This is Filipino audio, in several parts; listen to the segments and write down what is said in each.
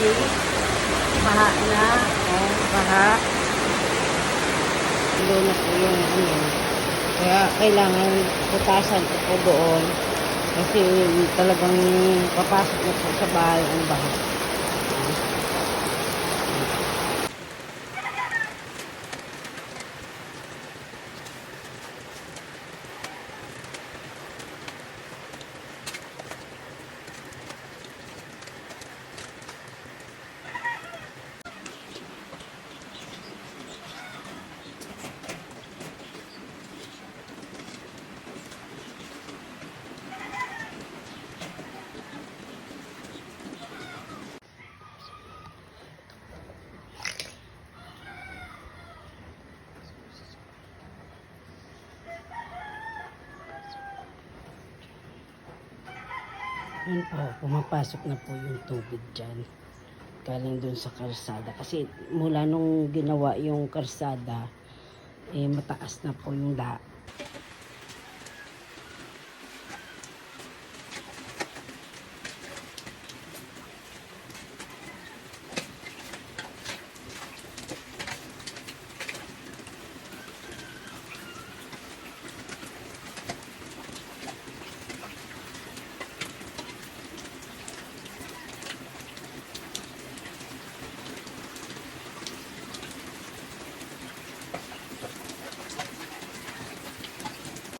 tubig. Baha na. Oh, baha. Doon na po yung ano. Kaya kailangan putasan ko po doon. Kasi talagang papasok na po sa bahay ang baha. Yun po, pumapasok na po yung tubig dyan. Galing dun sa karsada. Kasi mula nung ginawa yung karsada, mataas na po yung daan.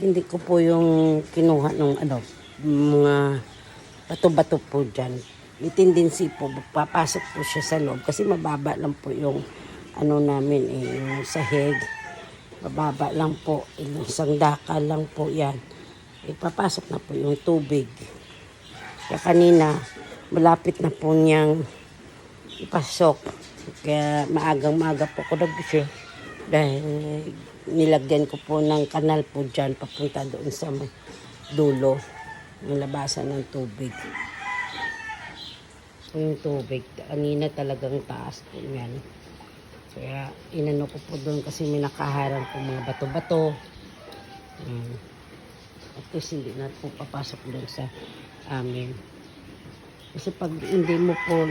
Hindi ko po yung kinuha ng mga bato-bato po dyan. May tendency po, papasok po siya sa loob kasi mababa lang po yung namin, yung sahig. Mababa lang po, yung sangdaka lang po yan. Papasok na po yung tubig. Kaya kanina, malapit na po niyang ipasok. Kaya maagang-maaga po ko nagising dahil nilagyan ko po ng kanal po dyan papunta doon sa dulo ng labasan ng tubig. So yung tubig, kanina talagang taas po yan. Kaya inano ko po doon kasi may nakaharang po mga bato-bato. At least hindi na po papasok doon sa amin. Kasi pag hindi mo po